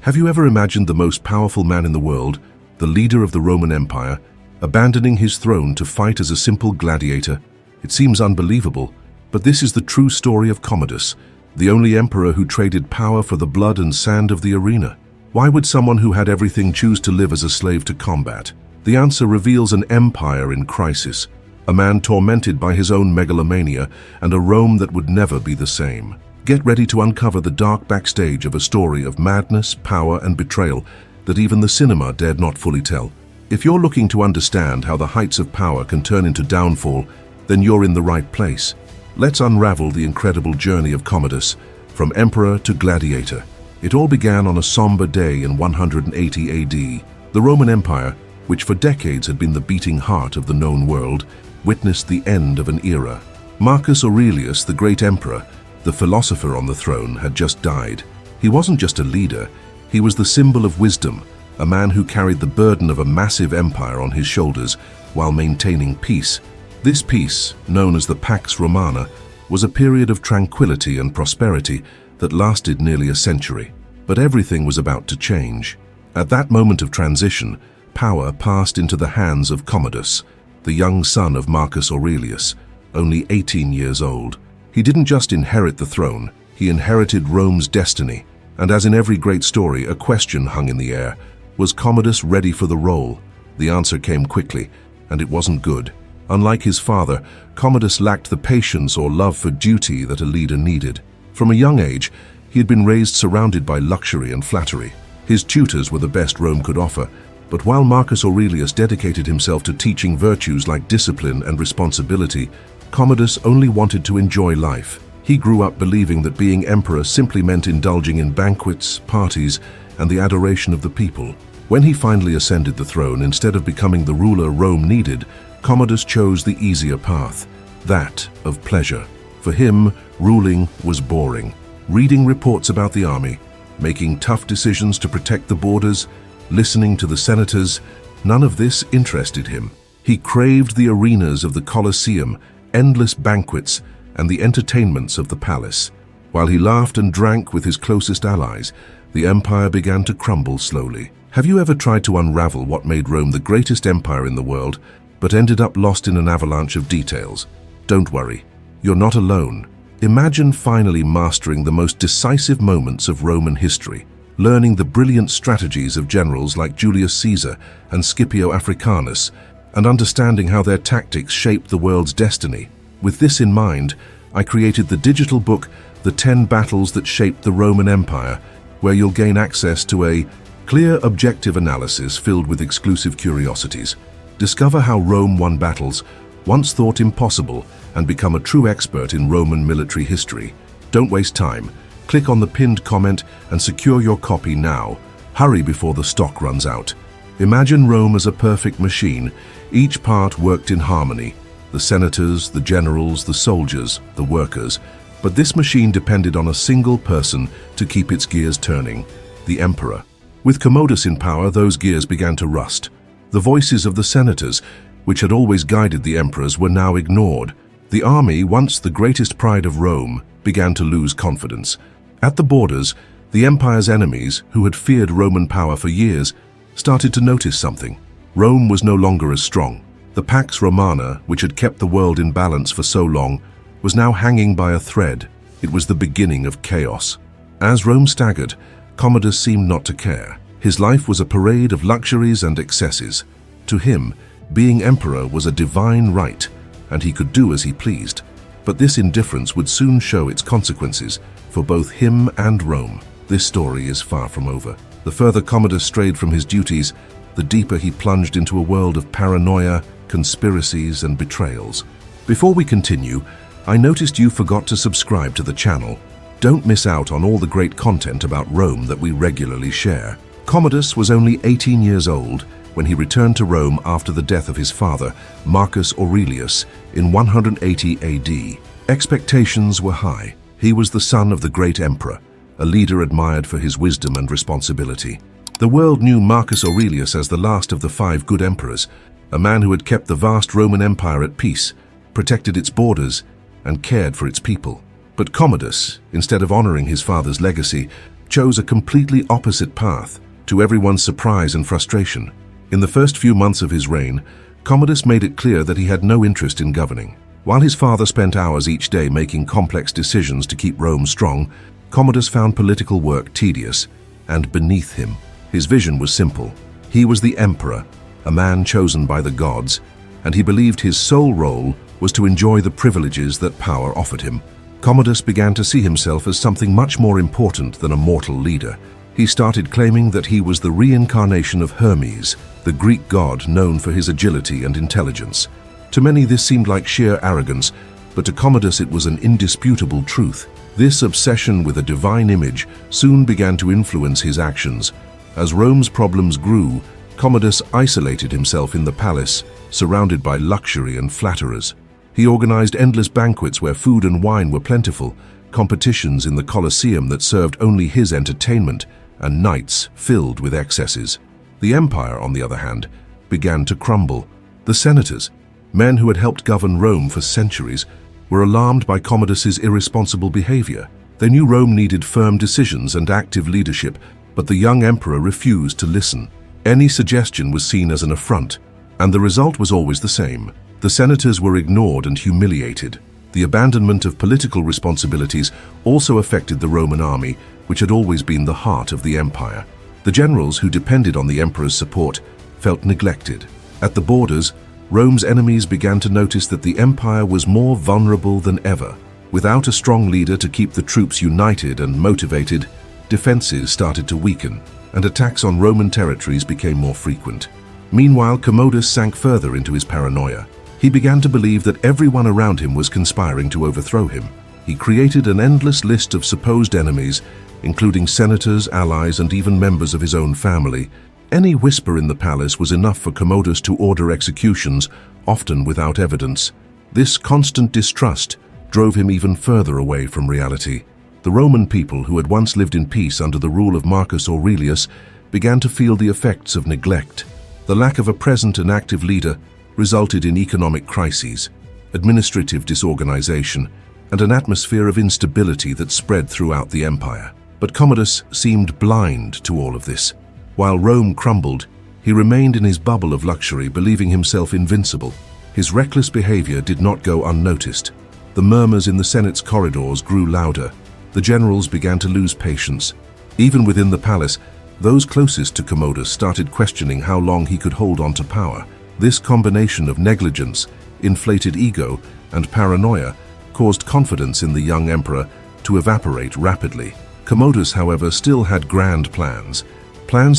Have you ever imagined the most powerful man in the world, the leader of the Roman Empire, abandoning his throne to fight as a simple gladiator? It seems unbelievable, but this is the true story of Commodus, the only emperor who traded power for the blood and sand of the arena. Why would someone who had everything choose to live as a slave to combat? The answer reveals an empire in crisis, a man tormented by his own megalomania, and a Rome that would never be the same. Get ready to uncover the dark backstage of a story of madness, power, and betrayal that even the cinema dared not fully tell. If you're looking to understand how the heights of power can turn into downfall, then you're in the right place. Let's unravel the incredible journey of Commodus, from emperor to gladiator. It all began on a somber day in 180 AD. The Roman Empire, which for decades had been the beating heart of the known world, witnessed the end of an era. Marcus Aurelius, the great emperor, the philosopher on the throne, had just died. He wasn't just a leader, he was the symbol of wisdom, a man who carried the burden of a massive empire on his shoulders while maintaining peace. This peace, known as the Pax Romana, was a period of tranquility and prosperity that lasted nearly a century. But everything was about to change. At that moment of transition, power passed into the hands of Commodus, the young son of Marcus Aurelius, only 18 years old. He didn't just inherit the throne, he inherited Rome's destiny. And as in every great story, a question hung in the air. Was Commodus ready for the role? The answer came quickly, and it wasn't good. Unlike his father, Commodus lacked the patience or love for duty that a leader needed. From a young age, he had been raised surrounded by luxury and flattery. His tutors were the best Rome could offer, but while Marcus Aurelius dedicated himself to teaching virtues like discipline and responsibility, Commodus only wanted to enjoy life. He grew up believing that being emperor simply meant indulging in banquets, parties, and the adoration of the people. When he finally ascended the throne, instead of becoming the ruler Rome needed, Commodus chose the easier path, that of pleasure. For him, ruling was boring. Reading reports about the army, making tough decisions to protect the borders, listening to the senators, none of this interested him. He craved the arenas of the Colosseum, endless banquets, and the entertainments of the palace. While he laughed and drank with his closest allies, the empire began to crumble slowly. Have you ever tried to unravel what made Rome the greatest empire in the world, but ended up lost in an avalanche of details? Don't worry, you're not alone. Imagine finally mastering the most decisive moments of Roman history, learning the brilliant strategies of generals like Julius Caesar and Scipio Africanus, and understanding how their tactics shaped the world's destiny. With this in mind, I created the digital book, The 10 Battles That Shaped the Roman Empire, where you'll gain access to a clear, objective analysis filled with exclusive curiosities. Discover how Rome won battles once thought impossible and become a true expert in Roman military history. Don't waste time. Click on the pinned comment and secure your copy now. Hurry before the stock runs out. Imagine Rome as a perfect machine. Each part worked in harmony. The senators, the generals, the soldiers, the workers. But this machine depended on a single person to keep its gears turning, the emperor. With Commodus in power, those gears began to rust. The voices of the senators, which had always guided the emperors, were now ignored. The army, once the greatest pride of Rome, began to lose confidence. At the borders, the empire's enemies, who had feared Roman power for years, started to notice something. Rome was no longer as strong. The Pax Romana, which had kept the world in balance for so long, was now hanging by a thread. It was the beginning of chaos. As Rome staggered, Commodus seemed not to care. His life was a parade of luxuries and excesses. To him, being emperor was a divine right, and he could do as he pleased. But this indifference would soon show its consequences for both him and Rome. This story is far from over. The further Commodus strayed from his duties, the deeper he plunged into a world of paranoia, conspiracies, and betrayals. Before we continue, I noticed you forgot to subscribe to the channel. Don't miss out on all the great content about Rome that we regularly share. Commodus was only 18 years old when he returned to Rome after the death of his father, Marcus Aurelius, in 180 AD. Expectations were high. He was the son of the great emperor, a leader admired for his wisdom and responsibility. The world knew Marcus Aurelius as the last of the 5 good emperors, a man who had kept the vast Roman Empire at peace, protected its borders, and cared for its people. But Commodus, instead of honoring his father's legacy, chose a completely opposite path, to everyone's surprise and frustration. In the first few months of his reign, Commodus made it clear that he had no interest in governing. While his father spent hours each day making complex decisions to keep Rome strong, Commodus found political work tedious and beneath him. His vision was simple. He was the emperor, a man chosen by the gods, and he believed his sole role was to enjoy the privileges that power offered him. Commodus began to see himself as something much more important than a mortal leader. He started claiming that he was the reincarnation of Hermes, the Greek god known for his agility and intelligence. To many this seemed like sheer arrogance, but to Commodus it was an indisputable truth. This obsession with a divine image soon began to influence his actions. As Rome's problems grew, Commodus isolated himself in the palace, surrounded by luxury and flatterers. He organized endless banquets where food and wine were plentiful, competitions in the Colosseum that served only his entertainment, and nights filled with excesses. The empire, on the other hand, began to crumble. The senators, men who had helped govern Rome for centuries, were alarmed by Commodus's irresponsible behavior. They knew Rome needed firm decisions and active leadership, but the young emperor refused to listen. Any suggestion was seen as an affront, and the result was always the same. The senators were ignored and humiliated. The abandonment of political responsibilities also affected the Roman army, which had always been the heart of the empire. The generals who depended on the emperor's support felt neglected. At the borders, Rome's enemies began to notice that the empire was more vulnerable than ever. Without a strong leader to keep the troops united and motivated, defenses started to weaken, and attacks on Roman territories became more frequent. Meanwhile, Commodus sank further into his paranoia. He began to believe that everyone around him was conspiring to overthrow him. He created an endless list of supposed enemies, including senators, allies, and even members of his own family. Any whisper in the palace was enough for Commodus to order executions, often without evidence. This constant distrust drove him even further away from reality. The Roman people, who had once lived in peace under the rule of Marcus Aurelius, began to feel the effects of neglect. The lack of a present and active leader resulted in economic crises, administrative disorganization, and an atmosphere of instability that spread throughout the empire. But Commodus seemed blind to all of this. While Rome crumbled, he remained in his bubble of luxury, believing himself invincible. His reckless behavior did not go unnoticed. The murmurs in the Senate's corridors grew louder. The generals began to lose patience. Even within the palace, those closest to Commodus started questioning how long he could hold on to power. This combination of negligence, inflated ego, and paranoia caused confidence in the young emperor to evaporate rapidly. Commodus, however, still had grand plans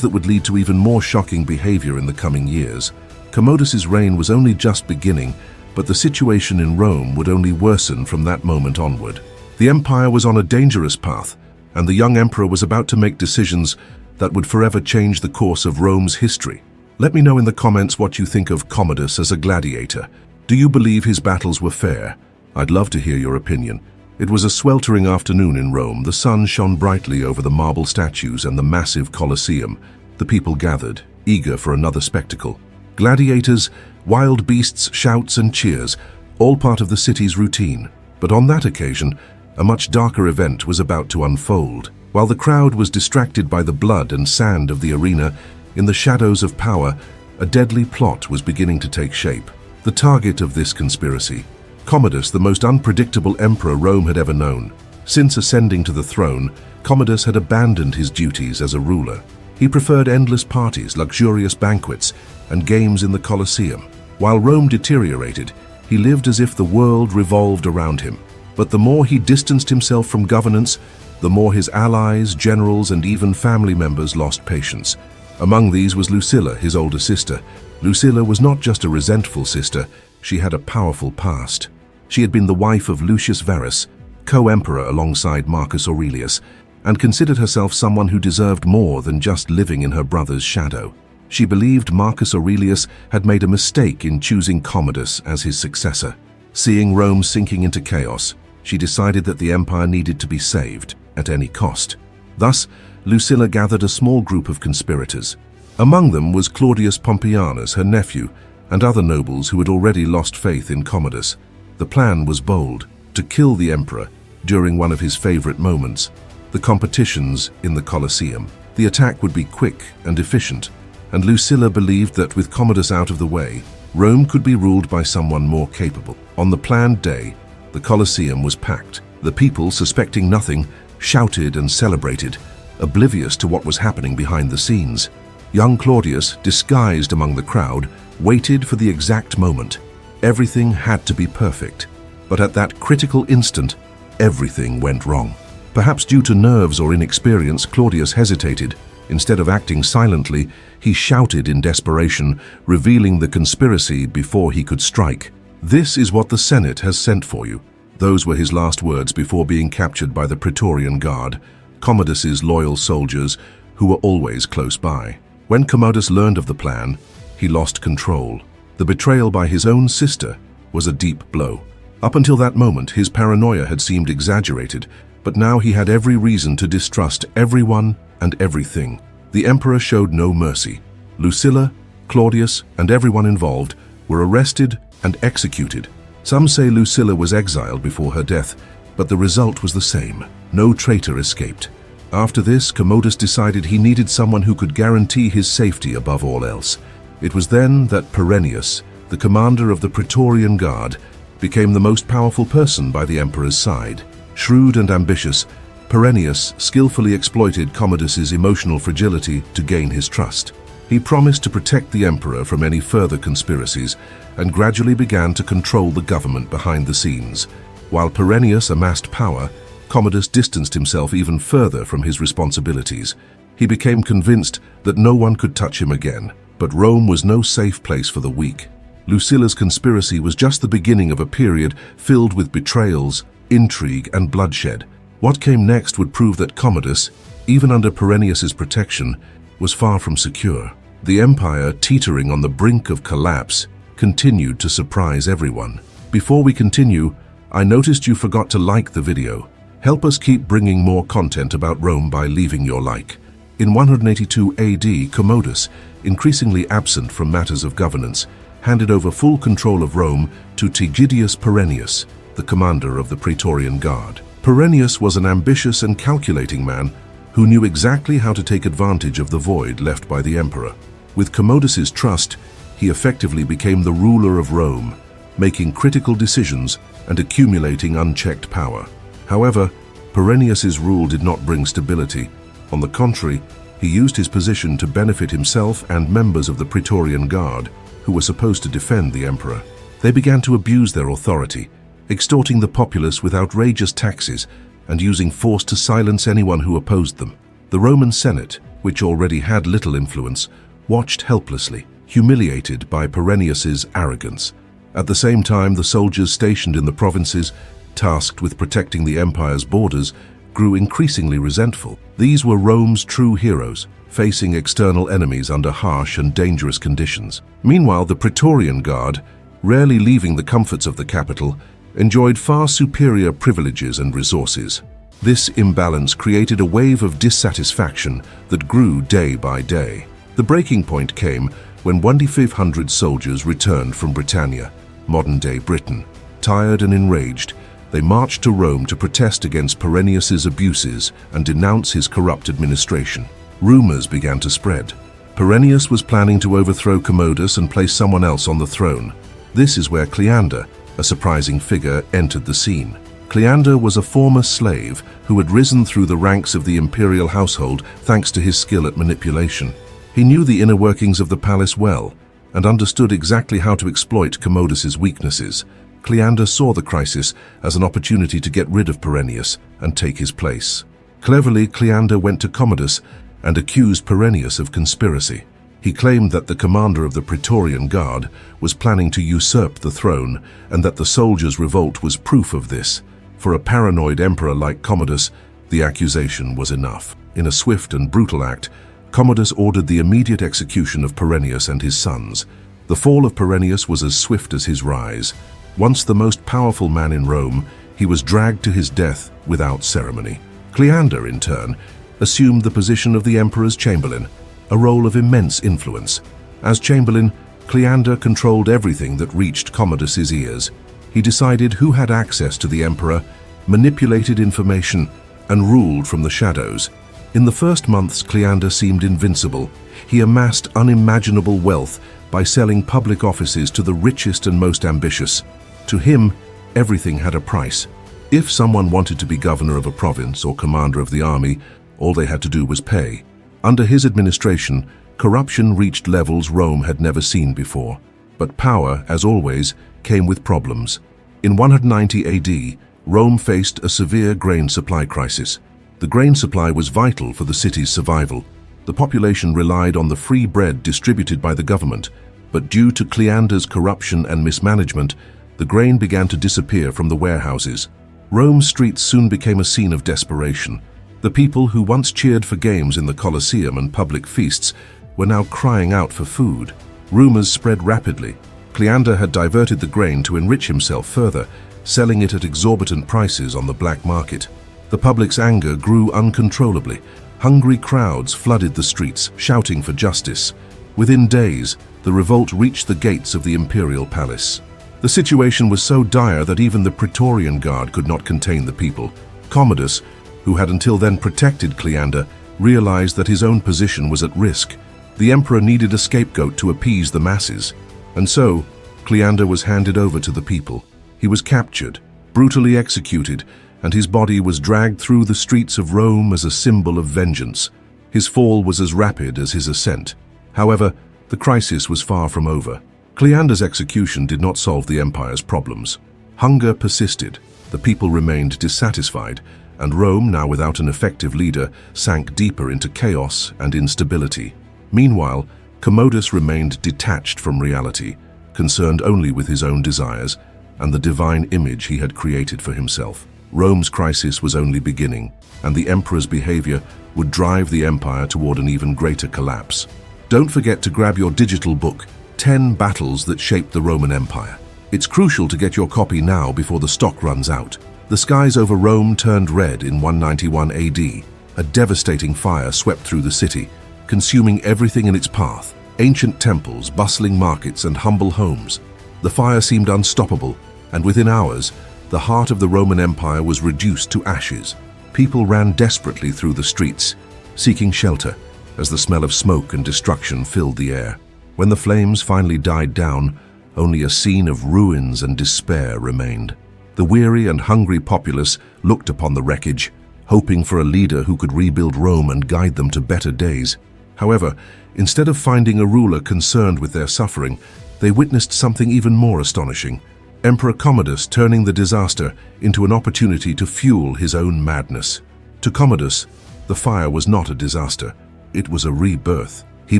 that would lead to even more shocking behavior in the coming years. Commodus's reign was only just beginning, but the situation in Rome would only worsen from that moment onward. The empire was on a dangerous path, and the young emperor was about to make decisions that would forever change the course of Rome's history. Let me know in the comments what you think of Commodus as a gladiator. Do you believe his battles were fair? I'd love to hear your opinion. It was a sweltering afternoon in Rome. The sun shone brightly over the marble statues and the massive Colosseum. The people gathered, eager for another spectacle. Gladiators, wild beasts, shouts and cheers, all part of the city's routine. But on that occasion, a much darker event was about to unfold. While the crowd was distracted by the blood and sand of the arena, in the shadows of power, a deadly plot was beginning to take shape. The target of this conspiracy, Commodus, the most unpredictable emperor Rome had ever known. Since ascending to the throne, Commodus had abandoned his duties as a ruler. He preferred endless parties, luxurious banquets, and games in the Colosseum. While Rome deteriorated, he lived as if the world revolved around him. But the more he distanced himself from governance, the more his allies, generals, and even family members lost patience. Among these was Lucilla, his older sister. Lucilla was not just a resentful sister, she had a powerful past. She had been the wife of Lucius Verus, co-emperor alongside Marcus Aurelius, and considered herself someone who deserved more than just living in her brother's shadow. She believed Marcus Aurelius had made a mistake in choosing Commodus as his successor. Seeing Rome sinking into chaos, she decided that the empire needed to be saved at any cost. Thus, Lucilla gathered a small group of conspirators. Among them was Claudius Pompeianus, her nephew, and other nobles who had already lost faith in Commodus. The plan was bold: to kill the emperor during one of his favorite moments. the competitions in the Colosseum. The attack would be quick and efficient, and Lucilla believed that with Commodus out of the way, Rome could be ruled by someone more capable. On the planned day, the Colosseum was packed. The people, suspecting nothing, shouted and celebrated, oblivious to what was happening behind the scenes. Young Claudius, disguised among the crowd, waited for the exact moment. Everything had to be perfect, but at that critical instant, everything went wrong. Perhaps due to nerves or inexperience, Claudius hesitated. Instead of acting silently, he shouted in desperation, revealing the conspiracy before he could strike. "This is what the Senate has sent for you." Those were his last words before being captured by the Petorian Guard, Commodus's loyal soldiers who were always close by. When Commodus learned of the plan, he lost control. The betrayal by his own sister was a deep blow. Up until that moment, his paranoia had seemed exaggerated, but now he had every reason to distrust everyone and everything. The emperor showed no mercy. Lucilla, Claudius, and everyone involved were arrested and executed. Some say Lucilla was exiled before her death, but the result was the same. No traitor escaped. After this, Commodus decided he needed someone who could guarantee his safety above all else. It was then that Perennius, the commander of the Petorian Guard, became the most powerful person by the emperor's side. Shrewd and ambitious, Perennius skillfully exploited Commodus's emotional fragility to gain his trust. He promised to protect the emperor from any further conspiracies and gradually began to control the government behind the scenes. While Perennius amassed power, Commodus distanced himself even further from his responsibilities. He became convinced that no one could touch him again, but Rome was no safe place for the weak. Lucilla's conspiracy was just the beginning of a period filled with betrayals, intrigue, and bloodshed. What came next would prove that Commodus, even under Perennius's protection, was far from secure. The empire, teetering on the brink of collapse, continued to surprise everyone. Before we continue, I noticed you forgot to like the video. Help us keep bringing more content about Rome by leaving your like. In 182 AD, Commodus, increasingly absent from matters of governance, handed over full control of Rome to Tigidius Perennius, the commander of the Praetorian Guard. Perennius was an ambitious and calculating man who knew exactly how to take advantage of the void left by the emperor. With Commodus's trust, he effectively became the ruler of Rome, making critical decisions and accumulating unchecked power. However, Perennius's rule did not bring stability. On the contrary, he used his position to benefit himself and members of the Praetorian Guard, who were supposed to defend the emperor. They began to abuse their authority, extorting the populace with outrageous taxes and using force to silence anyone who opposed them. The Roman Senate, which already had little influence, watched helplessly, humiliated by Perennius's arrogance. At the same time, the soldiers stationed in the provinces, tasked with protecting the empire's borders, grew increasingly resentful. These were Rome's true heroes, facing external enemies under harsh and dangerous conditions. Meanwhile, the Praetorian Guard, rarely leaving the comforts of the capital, enjoyed far superior privileges and resources. This imbalance created a wave of dissatisfaction that grew day by day. The breaking point came when 1,500 soldiers returned from Britannia, modern-day Britain. Tired and enraged, they marched to Rome to protest against Perennius's abuses and denounce his corrupt administration. Rumors began to spread. Perennius was planning to overthrow Commodus and place someone else on the throne. This is where Cleander, a surprising figure, entered the scene. Cleander was a former slave who had risen through the ranks of the imperial household thanks to his skill at manipulation. He knew the inner workings of the palace well and understood exactly how to exploit Commodus's weaknesses. Cleander saw the crisis as an opportunity to get rid of Perennius and take his place. Cleverly, Cleander went to Commodus and accused Perennius of conspiracy. He claimed that the commander of the Praetorian Guard was planning to usurp the throne and that the Soldiers Revolt was proof of this. For a paranoid emperor like Commodus, the accusation was enough. In a swift and brutal act, Commodus ordered the immediate execution of Perennius and his sons. The fall of Perennius was as swift as his rise. Once the most powerful man in Rome, he was dragged to his death without ceremony. Cleander, in turn, assumed the position of the emperor's chamberlain, a role of immense influence. As chamberlain, Cleander controlled everything that reached Commodus's ears. He decided who had access to the emperor, manipulated information, and ruled from the shadows. In the first months, Cleander seemed invincible. He amassed unimaginable wealth by selling public offices to the richest and most ambitious. To him, everything had a price. If someone wanted to be governor of a province or commander of the army, all they had to do was pay. Under his administration, corruption reached levels Rome had never seen before. But power, as always, came with problems. In 190 AD, Rome faced a severe grain supply crisis. The grain supply was vital for the city's survival. The population relied on the free bread distributed by the government, but due to Cleander's corruption and mismanagement, the grain began to disappear from the warehouses. Rome's streets soon became a scene of desperation. The people who once cheered for games in the Colosseum and public feasts were now crying out for food. Rumors spread rapidly. Cleander had diverted the grain to enrich himself further, selling it at exorbitant prices on the black market. The public's anger grew uncontrollably. Hungry crowds flooded the streets, shouting for justice. Within days, the revolt reached the gates of the imperial palace. The situation was so dire that even the Petorian Guard could not contain the people. Commodus, who had until then protected Cleander, realized that his own position was at risk. The emperor needed a scapegoat to appease the masses. And so, Cleander was handed over to the people. He was captured, brutally executed, and his body was dragged through the streets of Rome as a symbol of vengeance. His fall was as rapid as his ascent. However, the crisis was far from over. Cleander's execution did not solve the empire's problems. Hunger persisted, the people remained dissatisfied, and Rome, now without an effective leader, sank deeper into chaos and instability. Meanwhile, Commodus remained detached from reality, concerned only with his own desires and the divine image he had created for himself. Rome's crisis was only beginning, and the emperor's behavior would drive the empire toward an even greater collapse. Don't forget to grab your digital book, 10 Battles That Shaped the Roman Empire. It's crucial to get your copy now before the stock runs out. The skies over Rome turned red in 191 AD. A devastating fire swept through the city, consuming everything in its path: ancient temples, bustling markets, and humble homes. The fire seemed unstoppable, and within hours, the heart of the Roman Empire was reduced to ashes. People ran desperately through the streets, seeking shelter, as the smell of smoke and destruction filled the air. When the flames finally died down, only a scene of ruins and despair remained. The weary and hungry populace looked upon the wreckage, hoping for a leader who could rebuild Rome and guide them to better days. However, instead of finding a ruler concerned with their suffering, they witnessed something even more astonishing: Emperor Commodus turning the disaster into an opportunity to fuel his own madness. To Commodus, the fire was not a disaster, it was a rebirth. He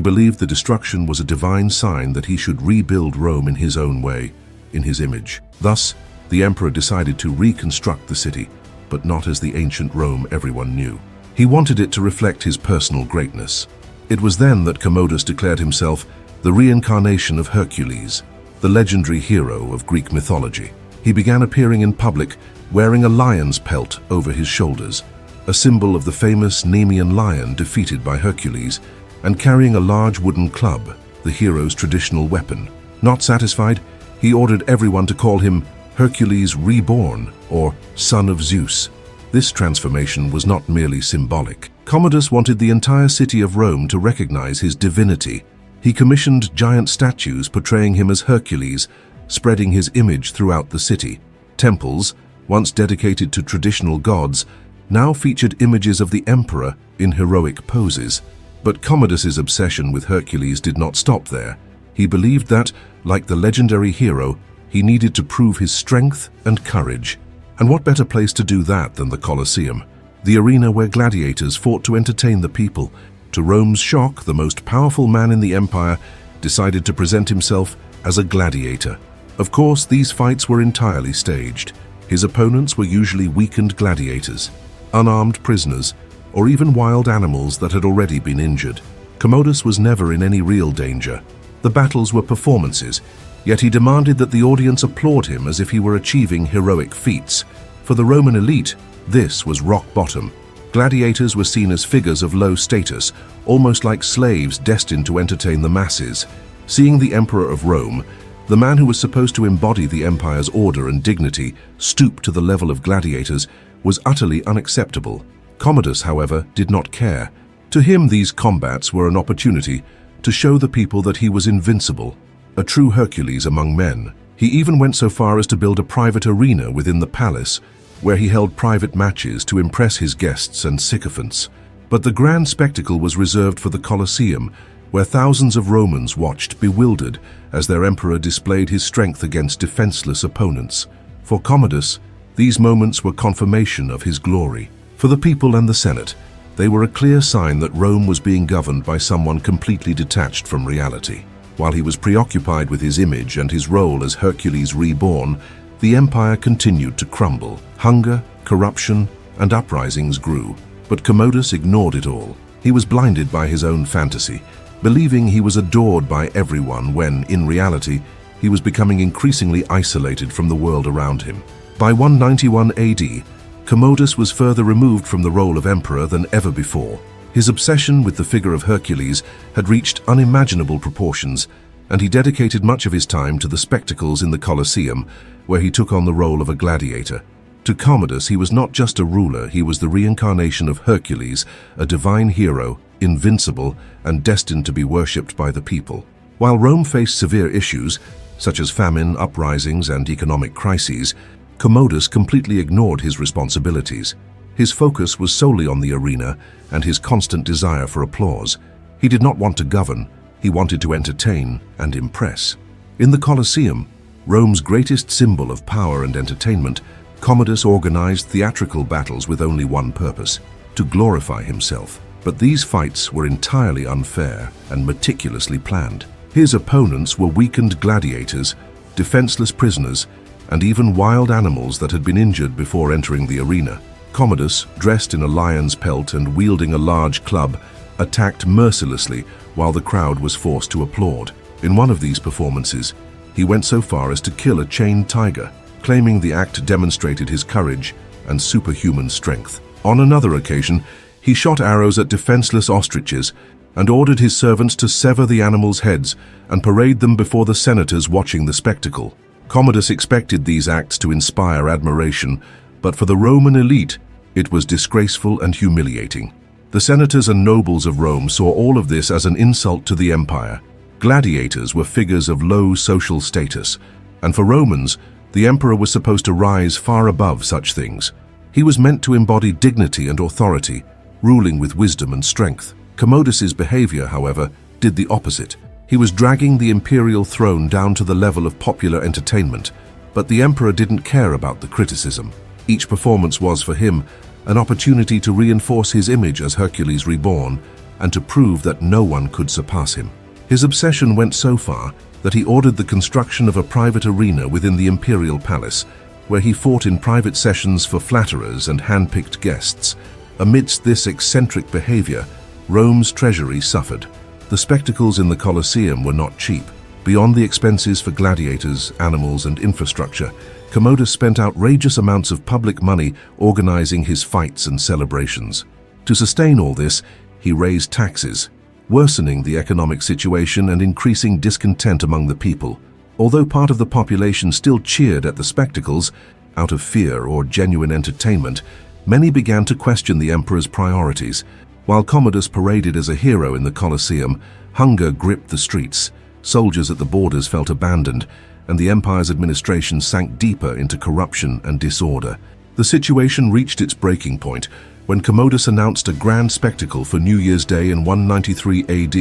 believed the destruction was a divine sign that he should rebuild Rome in his own way, in his image. Thus, the emperor decided to reconstruct the city, but not as the ancient Rome everyone knew. He wanted it to reflect his personal greatness. It was then that Commodus declared himself the reincarnation of Hercules, the legendary hero of Greek mythology. He began appearing in public wearing a lion's pelt over his shoulders, a symbol of the famous Nemean lion defeated by Hercules, and carrying a large wooden club, the hero's traditional weapon. Not satisfied, he ordered everyone to call him Hercules Reborn, or Son of Zeus. This transformation was not merely symbolic. Commodus wanted the entire city of Rome to recognize his divinity. He commissioned giant statues portraying him as Hercules, spreading his image throughout the city. Temples, once dedicated to traditional gods, now featured images of the emperor in heroic poses. But Commodus's obsession with Hercules did not stop there. He believed that, like the legendary hero, he needed to prove his strength and courage. And what better place to do that than the Colosseum, the arena where gladiators fought to entertain the people. To Rome's shock, the most powerful man in the empire decided to present himself as a gladiator. Of course, these fights were entirely staged. His opponents were usually weakened gladiators, unarmed prisoners, or even wild animals that had already been injured. Commodus was never in any real danger. The battles were performances, yet he demanded that the audience applaud him as if he were achieving heroic feats. For the Roman elite, this was rock bottom. Gladiators were seen as figures of low status, almost like slaves destined to entertain the masses. Seeing the Emperor of Rome, the man who was supposed to embody the empire's order and dignity, stoop to the level of gladiators was utterly unacceptable. Commodus, however, did not care. To him, these combats were an opportunity to show the people that he was invincible, a true Hercules among men. He even went so far as to build a private arena within the palace, where he held private matches to impress his guests and sycophants. But the grand spectacle was reserved for the Colosseum, where thousands of Romans watched, bewildered, as their emperor displayed his strength against defenseless opponents. For Commodus, these moments were confirmation of his glory. For the people and the Senate, they were a clear sign that Rome was being governed by someone completely detached from reality. While he was preoccupied with his image and his role as Hercules Reborn, the empire continued to crumble. Hunger, corruption, and uprisings grew. But Commodus ignored it all. He was blinded by his own fantasy, believing he was adored by everyone when, in reality, he was becoming increasingly isolated from the world around him. By 191 AD, Commodus was further removed from the role of emperor than ever before. His obsession with the figure of Hercules had reached unimaginable proportions, and he dedicated much of his time to the spectacles in the Colosseum, where he took on the role of a gladiator. To Commodus, he was not just a ruler, he was the reincarnation of Hercules, a divine hero, invincible, and destined to be worshipped by the people. While Rome faced severe issues, such as famine, uprisings, and economic crises, Commodus completely ignored his responsibilities. His focus was solely on the arena and his constant desire for applause. He did not want to govern, he wanted to entertain and impress. In the Colosseum, Rome's greatest symbol of power and entertainment, Commodus organized theatrical battles with only one purpose: to glorify himself. But these fights were entirely unfair and meticulously planned. His opponents were weakened gladiators, defenseless prisoners, and even wild animals that had been injured before entering the arena. Commodus, dressed in a lion's pelt and wielding a large club, attacked mercilessly while the crowd was forced to applaud. In one of these performances, he went so far as to kill a chained tiger, claiming the act demonstrated his courage and superhuman strength. On another occasion, he shot arrows at defenseless ostriches and ordered his servants to sever the animals' heads and parade them before the senators watching the spectacle. Commodus expected these acts to inspire admiration, but for the Roman elite, it was disgraceful and humiliating. The senators and nobles of Rome saw all of this as an insult to the empire. Gladiators were figures of low social status, and for Romans, the emperor was supposed to rise far above such things. He was meant to embody dignity and authority, ruling with wisdom and strength. Commodus's behavior, however, did the opposite. He was dragging the imperial throne down to the level of popular entertainment, but the emperor didn't care about the criticism. Each performance was, for him, an opportunity to reinforce his image as Hercules Reborn and to prove that no one could surpass him. His obsession went so far that he ordered the construction of a private arena within the imperial palace, where he fought in private sessions for flatterers and hand-picked guests. Amidst this eccentric behavior, Rome's treasury suffered. The spectacles in the Colosseum were not cheap. Beyond the expenses for gladiators, animals, and infrastructure, Commodus spent outrageous amounts of public money organizing his fights and celebrations. To sustain all this, he raised taxes, worsening the economic situation and increasing discontent among the people. Although part of the population still cheered at the spectacles, out of fear or genuine entertainment, many began to question the emperor's priorities. While Commodus paraded as a hero in the Colosseum, hunger gripped the streets, soldiers at the borders felt abandoned, and the empire's administration sank deeper into corruption and disorder. The situation reached its breaking point when Commodus announced a grand spectacle for New Year's Day in 193 AD.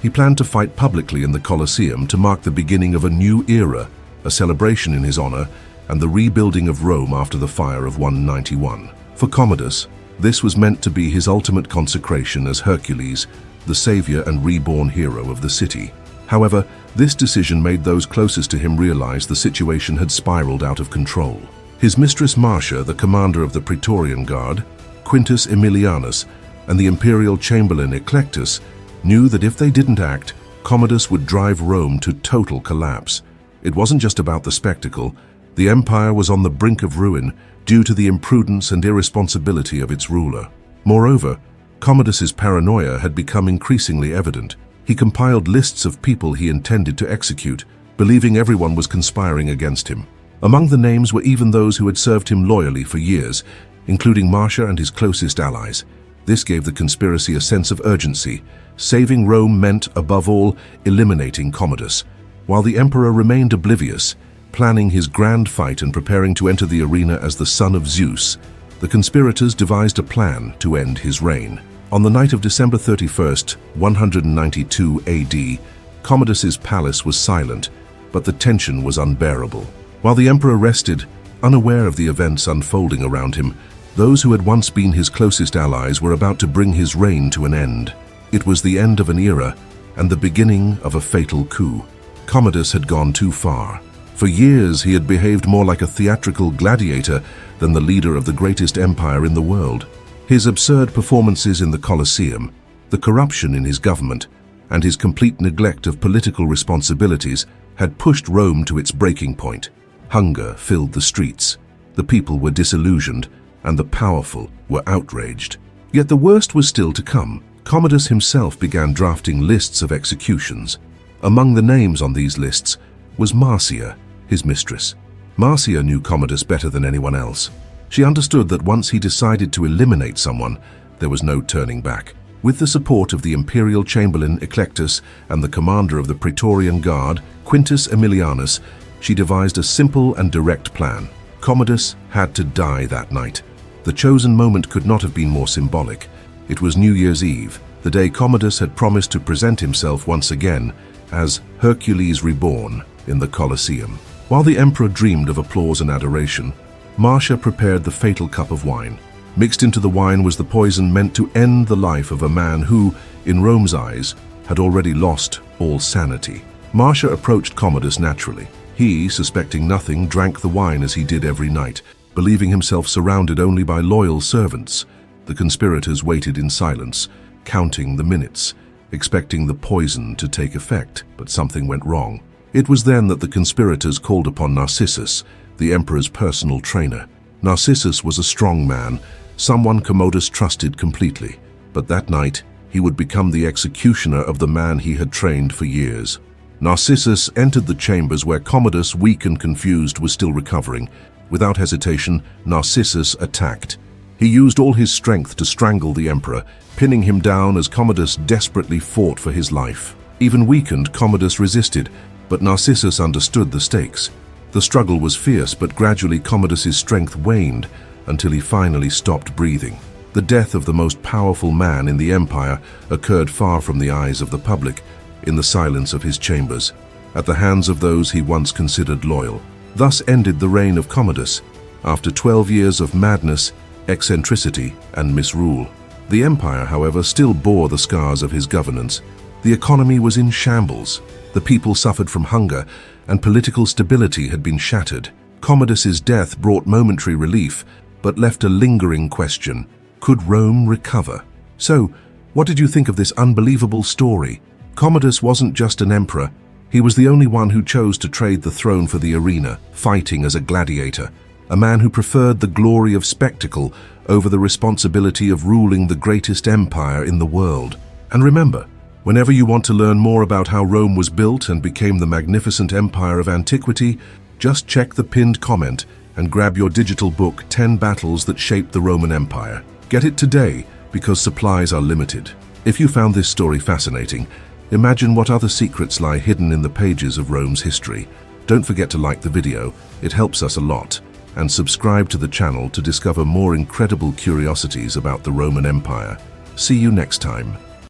He planned to fight publicly in the Colosseum to mark the beginning of a new era, a celebration in his honor, and the rebuilding of Rome after the fire of 191. For Commodus, this was meant to be his ultimate consecration as Hercules, the savior and reborn hero of the city. However, this decision made those closest to him realize the situation had spiraled out of control. His mistress Marcia, the commander of the Petorian Guard, Quintus Aemilianus, and the imperial chamberlain Eclectus knew that if they didn't act, Commodus would drive Rome to total collapse. It wasn't just about the spectacle. The empire was on the brink of ruin due to the imprudence and irresponsibility of its ruler. Moreover, Commodus's paranoia had become increasingly evident. He compiled lists of people he intended to execute, believing everyone was conspiring against him. Among the names were even those who had served him loyally for years, including Marcia and his closest allies. This gave the conspiracy a sense of urgency. Saving Rome meant, above all, eliminating Commodus. While the emperor remained oblivious, planning his grand fight and preparing to enter the arena as the son of Zeus, the conspirators devised a plan to end his reign. On the night of December 31st, 192 AD, Commodus's palace was silent, but the tension was unbearable. While the emperor rested, unaware of the events unfolding around him, those who had once been his closest allies were about to bring his reign to an end. It was the end of an era and the beginning of a fatal coup. Commodus had gone too far. For years he had behaved more like a theatrical gladiator than the leader of the greatest empire in the world. His absurd performances in the Colosseum, the corruption in his government, and his complete neglect of political responsibilities had pushed Rome to its breaking point. Hunger filled the streets, the people were disillusioned, and the powerful were outraged. Yet the worst was still to come. Commodus himself began drafting lists of executions. Among the names on these lists was Marcia, his mistress. Marcia knew Commodus better than anyone else. She understood that once he decided to eliminate someone, there was no turning back. With the support of the imperial chamberlain Eclectus and the commander of the Praetorian Guard, Quintus Aemilianus, she devised a simple and direct plan. Commodus had to die that night. The chosen moment could not have been more symbolic. It was New Year's Eve, the day Commodus had promised to present himself once again as Hercules Reborn in the Colosseum. While the emperor dreamed of applause and adoration, Marcia prepared the fatal cup of wine. Mixed into the wine was the poison meant to end the life of a man who, in Rome's eyes, had already lost all sanity. Marcia approached Commodus naturally. He, suspecting nothing, drank the wine as he did every night, believing himself surrounded only by loyal servants. The conspirators waited in silence, counting the minutes, expecting the poison to take effect, but something went wrong. It was then that the conspirators called upon Narcissus, the emperor's personal trainer. Narcissus was a strong man, someone Commodus trusted completely, but that night he would become the executioner of the man he had trained for years. Narcissus entered the chambers where Commodus, weak and confused, was still recovering. Without hesitation, Narcissus attacked. He used all his strength to strangle the emperor, pinning him down as Commodus desperately fought for his life. Even weakened, Commodus resisted, but Narcissus understood the stakes. The struggle was fierce, but gradually Commodus's strength waned until he finally stopped breathing. The death of the most powerful man in the empire occurred far from the eyes of the public, in the silence of his chambers, at the hands of those he once considered loyal. Thus ended the reign of Commodus, after 12 years of madness, eccentricity, and misrule. The empire, however, still bore the scars of his governance. The economy was in shambles, the people suffered from hunger, and political stability had been shattered. Commodus's death brought momentary relief, but left a lingering question: could Rome recover? So, what did you think of this unbelievable story? Commodus wasn't just an emperor. He was the only one who chose to trade the throne for the arena, fighting as a gladiator, a man who preferred the glory of spectacle over the responsibility of ruling the greatest empire in the world. And remember, whenever you want to learn more about how Rome was built and became the magnificent empire of antiquity, just check the pinned comment and grab your digital book, 10 Battles That Shaped the Roman Empire. Get it today, because supplies are limited. If you found this story fascinating, imagine what other secrets lie hidden in the pages of Rome's history. Don't forget to like the video, it helps us a lot, and subscribe to the channel to discover more incredible curiosities about the Roman Empire. See you next time.